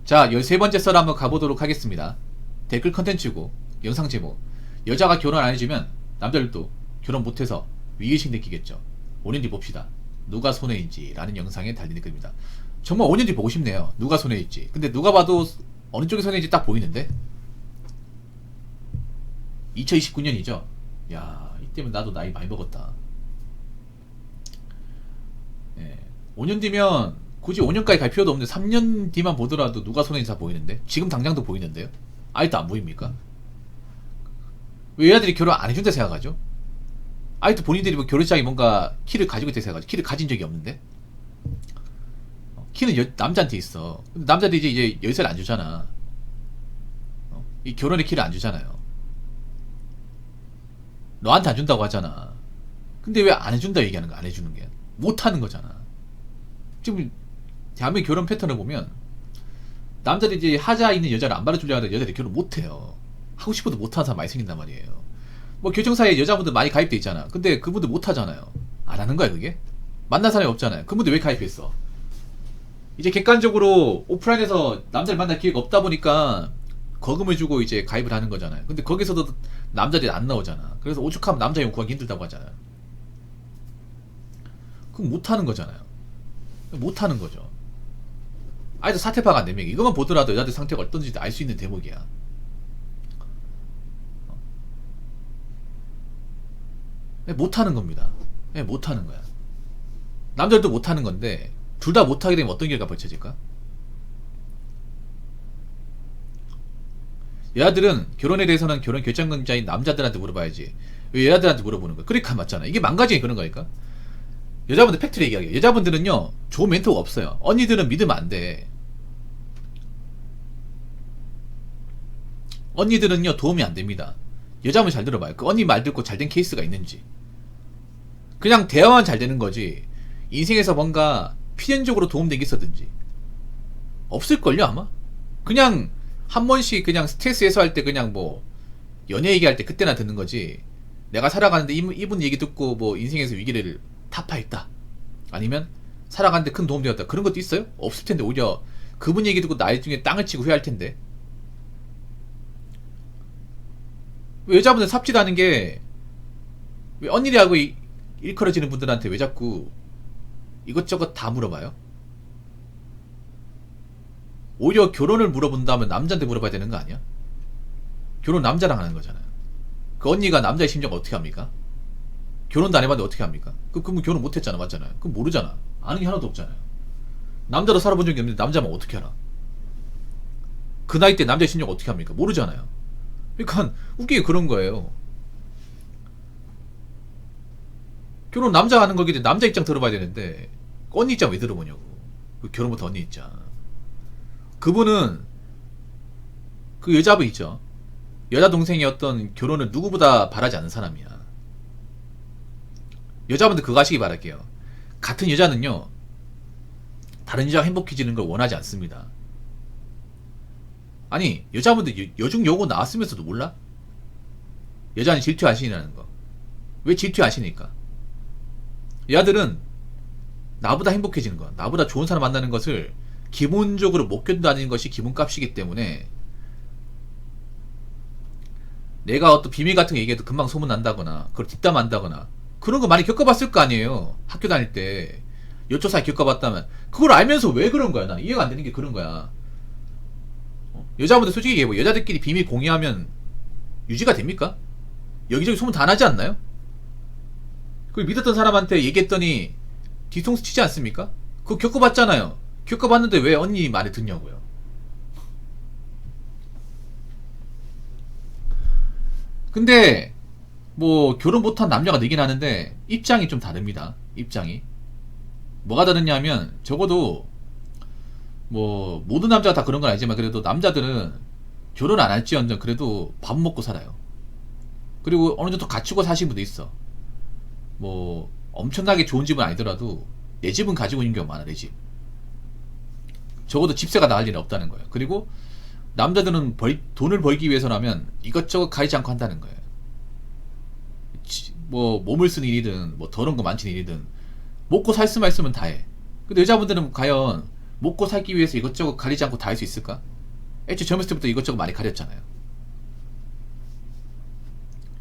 자, 13번째 썰 한번 가보도록 하겠습니다. 댓글 컨텐츠고 영상 제목, 여자가 결혼 안 해주면 남자들도 결혼 못해서 위기의식 느끼겠죠. 5년 뒤 봅시다. 누가 손해인지 라는 영상에 달린 댓글입니다. 정말 5년 뒤 보고 싶네요. 누가 손해일지. 근데 누가 봐도 어느 쪽이 손해인지 딱 보이는데 2029년이죠. 야, 이때면 나도 나이 많이 먹었다. 5년 뒤면 굳이 5년까지 갈 필요도 없는데 3년 뒤만 보더라도 누가 손해인지 다 보이는데, 지금 당장도 보이는데요. 아직도 안 보입니까? 왜 여자들이 결혼 안 해준다 생각하죠? 아직도 본인들이 뭐 결혼식장에 뭔가 키를 가지고 있다 생각하죠. 키를 가진 적이 없는데, 키는 남자한테 있어. 근데 남자들이 이제 열쇠를 안 주잖아. 이 결혼의 키를 안 주잖아요. 너한테 안 준다고 하잖아. 근데 왜 안 해준다 얘기하는 거야? 안 해주는 게 못 하는 거잖아. 지금 대한민국 결혼 패턴을 보면 남자들이 이제 하자 있는 여자를 안 받아주려고 하는 여자들이 결혼 못 해요. 하고 싶어도 못 하는 사람 많이 생긴단 말이에요. 뭐 결정사에 여자분들 많이 가입돼 있잖아. 근데 그분들 못 하잖아요. 안 하는 거야 그게? 만난 사람이 없잖아요. 그분들 왜 가입했어? 이제 객관적으로 오프라인에서 남자를 만날 기회가 없다 보니까 거금을 주고 이제 가입을 하는 거잖아요. 근데 거기서도 남자들이 안 나오잖아. 그래서 오죽하면 남자용 구하기 힘들다고 하잖아요. 그럼 못 하는 거잖아요. 못 하는 거죠. 아직도 사태 파악 안 되면 이것만 보더라도 여자들 상태가 어떤지 알 수 있는 대목이야. 못 하는 겁니다. 못 하는 거야. 남자들도 못 하는 건데 둘 다 못 하게 되면 어떤 결과가 벌쳐질까? 여자들은 결혼에 대해서는 결혼 결정권자인 남자들한테 물어봐야지. 왜 여자들한테 물어보는 거야? 그러니까 맞잖아. 이게 망가지게 그런 거니까. 여자분들 팩트를 얘기하게요. 여자분들은요 좋은 멘토가 없어요. 언니들은 믿으면 안 돼. 언니들은요 도움이 안 됩니다. 여자분 잘 들어봐요. 그 언니 말 듣고 잘 된 케이스가 있는지. 그냥 대화만 잘 되는 거지 인생에서 뭔가 필연적으로 도움된 게 있었든지 없을걸요 아마. 그냥 한 번씩 그냥 스트레스 해소할 때 그냥 뭐 연애 얘기할 때 그때나 듣는 거지. 내가 살아가는데 이분 얘기 듣고 뭐 인생에서 위기를 타파했다, 아니면 살아가는데 큰 도움 되었다, 그런 것도 있어요? 없을 텐데. 오히려 그분 얘기 듣고 나중에 땅을 치고 후회할 텐데. 왜 여자분들 삽질도 하는 게, 왜 언니들하고 일컬어지는 분들한테 왜 자꾸 이것저것 다 물어봐요? 오히려 결혼을 물어본다면 남자한테 물어봐야 되는 거 아니야? 결혼 남자랑 하는 거잖아요. 그 언니가 남자의 심정을 어떻게 합니까? 결혼도 안 해봤는데 어떻게 합니까? 그럼 결혼 못했잖아, 맞잖아요. 그럼 모르잖아. 아는 게 하나도 없잖아요. 남자도 살아본 적이 없는데 남자면 어떻게 알아? 그 나이 때 남자의 심정 어떻게 합니까? 모르잖아요. 그러니까 웃기게 그런 거예요. 결혼 남자가 하는 거기 때문에 남자 입장 들어봐야 되는데 언니 입장 왜 들어보냐고. 그 결혼부터 언니 입장. 그분은 그 여자분 있죠. 여자 동생의 어떤 결혼을 누구보다 바라지 않는 사람이야. 여자분들 그거 하시기 바랄게요. 같은 여자는요 다른 여자가 행복해지는 걸 원하지 않습니다. 아니 여자분들 여중 여고 나왔으면서도 몰라? 여자는 질투하시라는 거. 왜 질투하시니까? 여자들은 나보다 행복해지는 거, 나보다 좋은 사람 만나는 것을 기본적으로 못 견뎌하는 것이 기본값이기 때문에, 내가 어떤 비밀 같은 거 얘기해도 금방 소문난다거나 그걸 뒷담한다거나 그런 거 많이 겪어봤을 거 아니에요. 학교 다닐 때 여초사에 겪어봤다면. 그걸 알면서 왜 그런 거야? 난 이해가 안 되는 게 그런 거야. 여자분들 솔직히 얘기해보. 여자들끼리 비밀 공유하면 유지가 됩니까? 여기저기 소문 다 나지 않나요? 그걸 믿었던 사람한테 얘기했더니 뒤통수 치지 않습니까? 그거 겪어봤잖아요. 겪어봤는데 왜 언니 말을 듣냐고요. 근데 뭐 결혼 못한 남녀가 늘긴 하는데 입장이 좀 다릅니다. 입장이 뭐가 다르냐면, 적어도 뭐 모든 남자가 다 그런 건 아니지만 그래도 남자들은 결혼 안 할지언정 그래도 밥 먹고 살아요. 그리고 어느 정도 갖추고 사신 분도 있어. 뭐 엄청나게 좋은 집은 아니더라도 내 집은 가지고 있는 경우가 많아. 내 집. 적어도 집세가 나갈 일은 없다는 거예요. 그리고 남자들은 돈을 벌기 위해서라면 이것저것 가리지 않고 한다는 거예요. 뭐 몸을 쓰는 일이든 뭐 더러운 거 만지는 일이든 먹고 살 수만 있으면 다 해. 근데 여자분들은 과연 먹고 살기 위해서 이것저것 가리지 않고 다 할 수 있을까? 애초에 젊었을 때부터 이것저것 많이 가렸잖아요.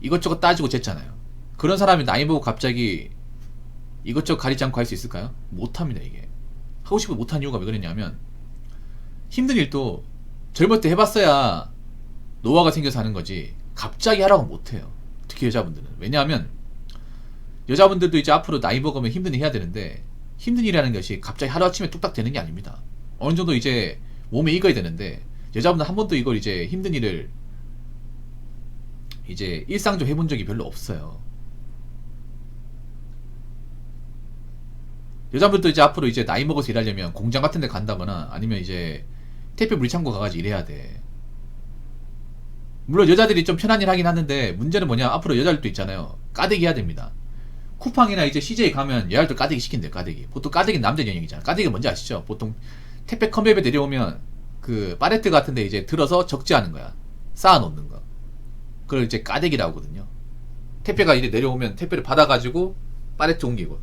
이것저것 따지고 쟀잖아요. 그런 사람이 나이 먹고 갑자기 이것저것 가리지 않고 할 수 있을까요? 못합니다. 이게 하고 싶어도 못한 이유가 왜 그러냐면, 힘든 일도 젊을 때 해봤어야 노화가 생겨서 하는 거지 갑자기 하라고 못해요. 특히 여자분들은. 왜냐하면 여자분들도 이제 앞으로 나이 먹으면 힘든 일 해야 되는데, 힘든 일이라는 것이 갑자기 하루아침에 뚝딱 되는 게 아닙니다. 어느 정도 이제 몸에 익어야 되는데, 여자분들 한 번도 이걸 이제 힘든 일을 이제 일상적으로 해본 적이 별로 없어요. 여자분들도 이제 앞으로 이제 나이 먹어서 일하려면 공장 같은 데 간다거나 아니면 이제 택배 물창고 가가지고 일해야 돼. 물론 여자들이 좀 편한 일 하긴 하는데, 문제는 뭐냐, 앞으로 여자들도 있잖아요. 까대기 해야 됩니다. 쿠팡이나 이제 CJ 가면 여자들도 까대기 시킨대요. 까대기. 보통 까대기는 남자 영역이잖아. 까대기가 뭔지 아시죠? 보통 택배 컨베이어에 내려오면 그 파레트 같은 데 이제 들어서 적재하는 거야. 쌓아놓는 거. 그걸 이제 까대기라고 하거든요. 택배가 이제 내려오면 택배를 받아가지고 파레트 옮기고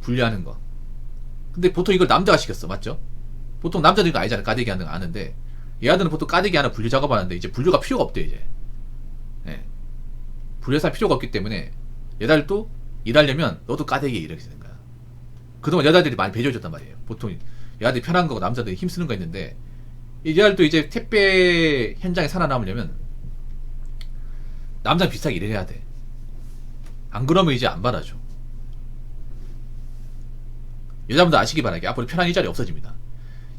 분리하는 거. 근데 보통 이걸 남자가 시켰어. 맞죠? 보통 남자들이 아니잖아. 까대기 하는 거 아는데, 얘들은 보통 까대기 하나 분류 작업하는데 이제 분류가 필요가 없대. 이제 분류할 필요가 없기 때문에 여자들도 일하려면 너도 까대기 이렇게 되는 거야. 그동안 여자들이 많이 배려해줬단 말이에요. 보통 여자들이 편한 거고 남자들이 힘쓰는 거 있는데, 이 여자들도 이제 택배 현장에 살아남으려면 남자랑 비슷하게 일을 해야 돼. 안 그러면 이제 안 받아줘. 여자분들 아시기 바라게 앞으로 편한 일자리 없어집니다.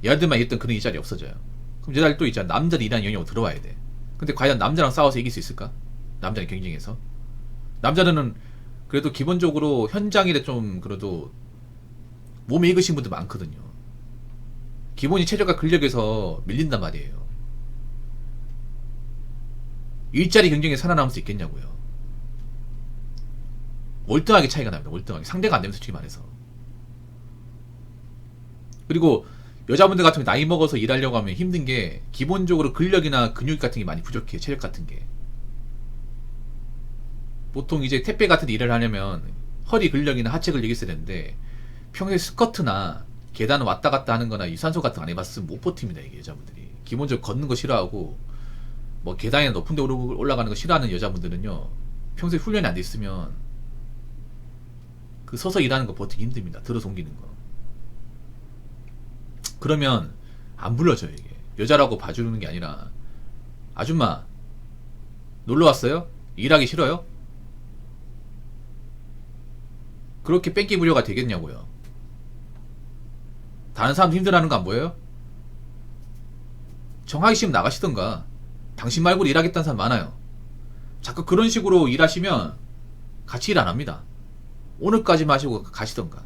여자들만 일했던 그런 일자리 없어져요. 그럼 여자들도 이제 남자들이 일하는 영역으로 들어와야 돼. 근데 과연 남자랑 싸워서 이길 수 있을까? 남자랑 경쟁해서. 남자들은 그래도 기본적으로 현장 일에 좀 그래도 몸에 익으신 분들 많거든요. 기본이 체력과 근력에서 밀린단 말이에요. 일자리 경쟁에 살아남을 수 있겠냐고요. 월등하게 차이가 납니다. 월등하게. 상대가 안 되면 솔직히 말해서. 그리고 여자분들 같은 경우 나이 먹어서 일하려고 하면 힘든 게, 기본적으로 근력이나 근육 같은 게 많이 부족해요. 체력 같은 게. 보통 이제 택배 같은 데 일을 하려면 허리 근력이나 하체 근력이 있어야 되는데, 평소에 스쿼트나 계단 왔다 갔다 하는 거나 유산소 같은 거 안 해봤으면 못 버팁니다. 이게 여자분들이. 기본적으로 걷는 거 싫어하고, 뭐 계단이나 높은 데 올라가는 거 싫어하는 여자분들은요, 평소에 훈련이 안 돼 있으면 그 서서 일하는 거 버티기 힘듭니다. 들어서 옮기는 거. 그러면 안 불러줘요. 이게 여자라고 봐주는 게 아니라, 아줌마 놀러 왔어요? 일하기 싫어요? 그렇게 뺑기 부려가 되겠냐고요. 다른 사람 힘들어하는 거 안 보여요? 정하기 싫으면 나가시던가. 당신 말고 일하겠다는 사람 많아요. 자꾸 그런 식으로 일하시면 같이 일 안 합니다. 오늘까지만 하시고 가시던가.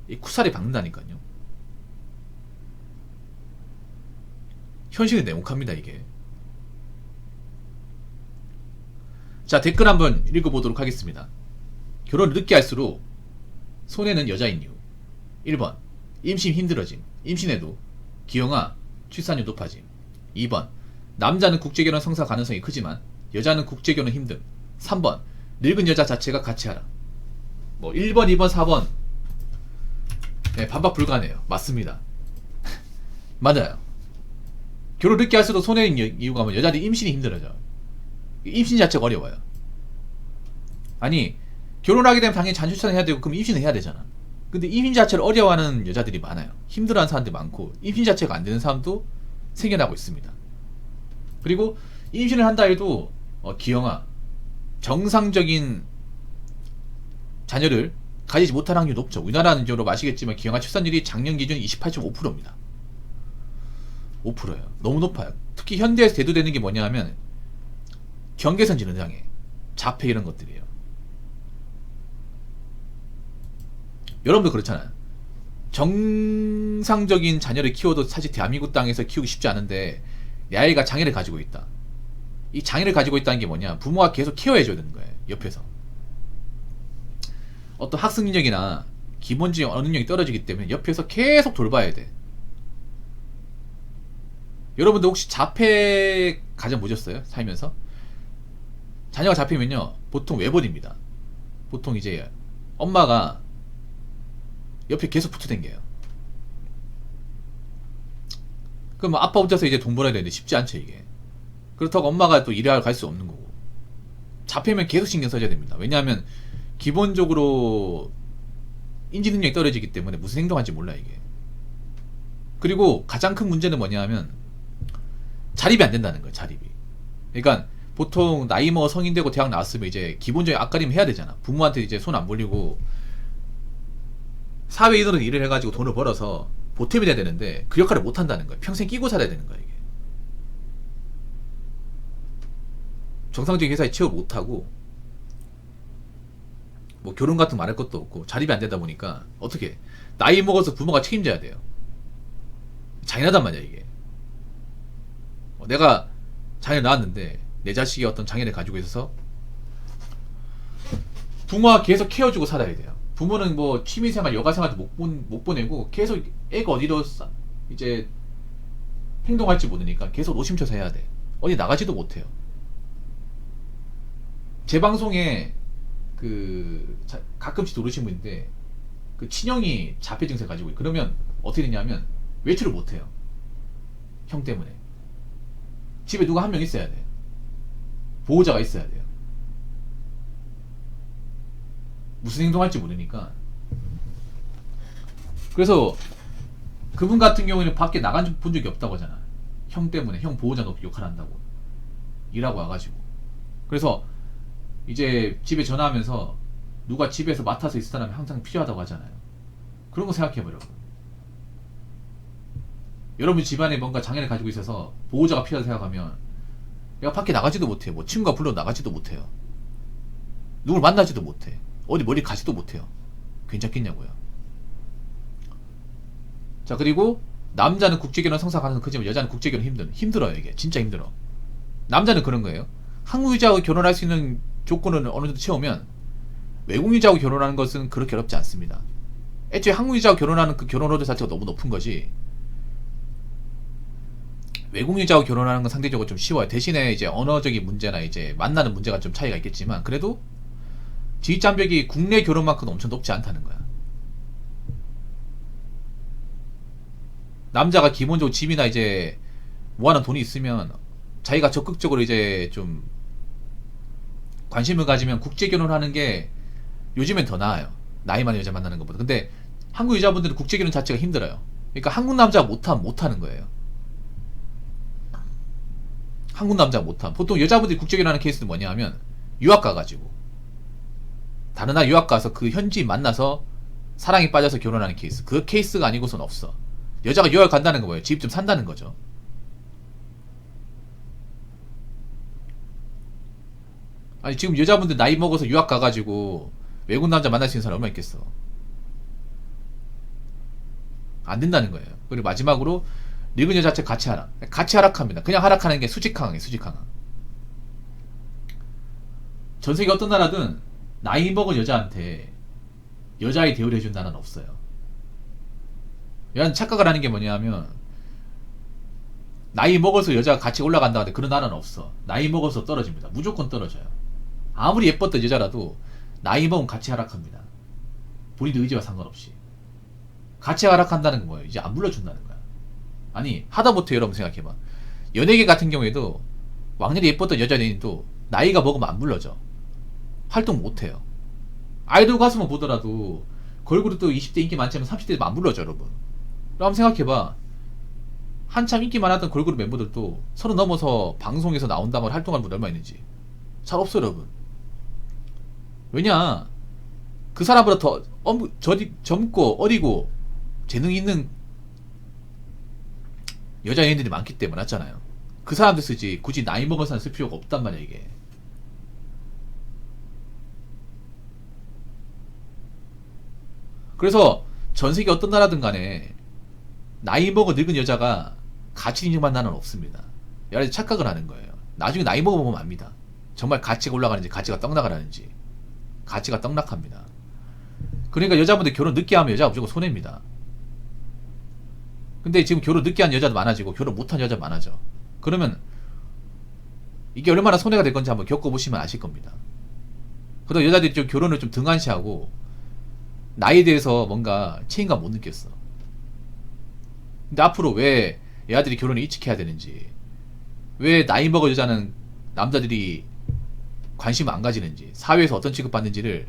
이 쿠사리 박는다니까요. 현실은 냉혹합니다. 이게. 자, 댓글 한번 읽어보도록 하겠습니다. 결혼을 늦게 할수록 손해는 여자인 이유. 1번 임신 힘들어짐. 임신해도 기형아 출산율 높아짐. 2번 남자는 국제결혼 성사 가능성이 크지만 여자는 국제결혼 힘듦. 3번 늙은 여자 자체가 같이 하라. 뭐 1번 2번 4번 네, 반박 불가네요. 맞습니다. 맞아요. 결혼 늦게 할수록 손해인 이유가 뭐냐, 여자들이 임신이 힘들어져. 임신 자체가 어려워요. 아니 결혼하게 되면 당연히 잔출산을 해야 되고, 그럼 임신을 해야 되잖아. 근데 임신 자체를 어려워하는 여자들이 많아요. 힘들어하는 사람들이 많고, 임신 자체가 안 되는 사람도 생겨나고 있습니다. 그리고 임신을 한다 해도 기형아 정상적인 자녀를 가지지 못할 확률이 높죠. 우리나라는 여러분 아시겠지만 기형아 출산율이 작년 기준 28.5%입니다. 5%예요. 너무 높아요. 특히 현대에서 대두되는 게 뭐냐 하면 경계선 지능장애, 자폐 이런 것들이에요. 여러분도 그렇잖아요. 정상적인 자녀를 키워도 사실 대한민국 땅에서 키우기 쉽지 않은데, 내 아이가 장애를 가지고 있다. 이 장애를 가지고 있다는 게 뭐냐, 부모가 계속 케어해줘야 되는 거예요. 옆에서. 어떤 학습 능력이나 기본적인 언어 능력이 떨어지기 때문에 옆에서 계속 돌봐야 돼. 여러분들 혹시 자폐 가정 보셨어요? 살면서? 자녀가 잡히면요 보통 외벌입니다. 보통 이제 엄마가 옆에 계속 붙어 댕겨요. 그럼 아빠 혼자서 이제 돈 벌어야 되는데 쉽지 않죠 이게. 그렇다고 엄마가 또 일하러 갈 수 없는 거고. 잡히면 계속 신경 써줘야 됩니다. 왜냐하면 기본적으로 인지 능력이 떨어지기 때문에 무슨 행동할지 몰라 이게. 그리고 가장 큰 문제는 뭐냐 하면 자립이 안 된다는 거예요. 자립이. 그러니까 보통 나이 먹어 성인 되고 대학 나왔으면 이제 기본적인 앞가림 해야 되잖아. 부모한테 이제 손 안 벌리고 사회인으로 일을 해가지고 돈을 벌어서 보탬이 돼야 되는데 그 역할을 못 한다는 거예요. 평생 끼고 살아야 되는 거예요 이게. 정상적인 회사에 취업 못 하고 뭐 결혼 같은 거 말할 것도 없고 자립이 안 되다 보니까 어떻게 나이 먹어서 부모가 책임져야 돼요. 잔인하단 말이야 이게. 내가 자녀를 낳았는데 내 자식이 어떤 장애를 가지고 있어서 부모가 계속 케어주고 살아야 돼요. 부모는 뭐 취미생활, 여가생활도 못 보내고 계속 애가 어디로 이제 행동할지 모르니까 계속 노심초사 해야 돼. 어디 나가지도 못해요. 제 방송에 가끔씩 들어오신 분인데 그 친형이 자폐 증세 가지고 그러면 어떻게 되냐면 외출을 못해요. 형 때문에. 집에 누가 한 명 있어야 돼. 보호자가 있어야 돼요. 무슨 행동할지 모르니까. 그래서 그분 같은 경우에는 밖에 나간 본 적이 없다고 하잖아. 형 때문에. 형 보호자 놓고 욕을 한다고. 일하고 와가지고. 그래서 이제 집에 전화하면서 누가 집에서 맡아서 있을 사람이 항상 필요하다고 하잖아요. 그런 거 생각해보려고. 여러분 집안에 뭔가 장애를 가지고 있어서 보호자가 필요하다고 생각하면 내가 밖에 나가지도 못해. 뭐 친구가 불러 나가지도 못해요. 누굴 만나지도 못해. 어디 멀리 가지도 못해요. 괜찮겠냐고요. 자, 그리고 남자는 국제결혼 성사 가능성 크지만 여자는 국제결혼 힘들어요 이게. 진짜 힘들어. 남자는 그런 거예요. 한국 여자하고 결혼할 수 있는 조건을 어느 정도 채우면 외국 여자하고 결혼하는 것은 그렇게 어렵지 않습니다. 애초에 한국 여자하고 결혼하는 그 결혼 호도 자체가 너무 높은 거지. 외국 여자하고 결혼하는 건 상대적으로 좀 쉬워요. 대신에 이제 언어적인 문제나 이제 만나는 문제가 좀 차이가 있겠지만 그래도 지위장벽이 국내 결혼만큼 엄청 높지 않다는 거야. 남자가 기본적으로 집이나 이제 모아놓은 돈이 있으면 자기가 적극적으로 이제 좀 관심을 가지면 국제결혼하는 게 요즘엔 더 나아요. 나이 많은 여자 만나는 것보다. 근데 한국 여자분들은 국제결혼 자체가 힘들어요. 그러니까 한국 남자가 못하는 거예요. 한국 남자가 못함. 보통 여자분들이 국제결혼하는 케이스는 뭐냐 하면 유학 가가지고 다른 나라 유학 가서 그 현지인 만나서 사랑에 빠져서 결혼하는 케이스. 그 케이스가 아니고선 없어. 여자가 유학 간다는 거 뭐예요? 집 좀 산다는 거죠. 아니 지금 여자분들 나이 먹어서 유학 가가지고 외국 남자 만날 수 있는 사람 얼마나 있겠어. 안 된다는 거예요. 그리고 마지막으로 늙은 여자 자체 같이 하락. 같이 하락합니다. 그냥 하락하는 게 수직항이에요. 수직항. 전세계 어떤 나라든 나이 먹은 여자한테 여자의 대우를 해준 나라는 없어요. 여자는 착각을 하는 게 뭐냐면 나이 먹어서 여자가 같이 올라간다 하는데 그런 나라는 없어. 나이 먹어서 떨어집니다. 무조건 떨어져요. 아무리 예뻤던 여자라도 나이 먹으면 같이 하락합니다. 본인의 의지와 상관없이. 같이 하락한다는 건 뭐예요? 이제 안 불러준다는 거야. 아니 하다못해 여러분 생각해봐. 연예계 같은 경우에도 왕년에 예뻤던 여자 연예인도 나이가 먹으면 안 불러줘. 활동 못해요. 아이돌 가수만 보더라도 걸그룹도 20대 인기 많지만 30대 되면 안 불러줘 여러분. 그럼 생각해봐. 한참 인기 많았던 걸그룹 멤버들도 30 넘어서 방송에서 나온다면 활동하는 분들 얼마 있는지 잘 없어 여러분. 왜냐 그 사람보다 더 젊고 어리고 재능 있는 여자 연예인들이 많기 때문에 맞잖아요. 그 사람들 쓰지 굳이 나이 먹은 사람 쓸 필요가 없단 말이야 이게. 그래서 전세계 어떤 나라든 간에 나이 먹은 늙은 여자가 가치 인정받는 나라는 없습니다. 여러분이 착각을 하는 거예요. 나중에 나이 먹어보면 압니다. 정말 가치가 올라가는지 가치가 떡나가라는지. 가치가 떡락합니다. 그러니까 여자분들 결혼 늦게 하면 여자가 무조건 손해입니다. 근데 지금 결혼 늦게 한 여자도 많아지고 결혼 못한 여자 많아져. 그러면 이게 얼마나 손해가 될 건지 한번 겪어보시면 아실 겁니다. 그래도 여자들이 좀 결혼을 좀 등한시하고 나이에 대해서 뭔가 책임감 못 느꼈어. 근데 앞으로 왜 애아들이 결혼을 일찍 해야 되는지, 왜 나이 먹은 여자는 남자들이 관심을 안 가지는지, 사회에서 어떤 취급받는지를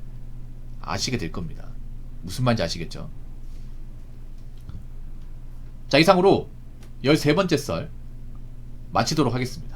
아시게 될 겁니다. 무슨 말인지 아시겠죠? 자, 이상으로 13번째 썰 마치도록 하겠습니다.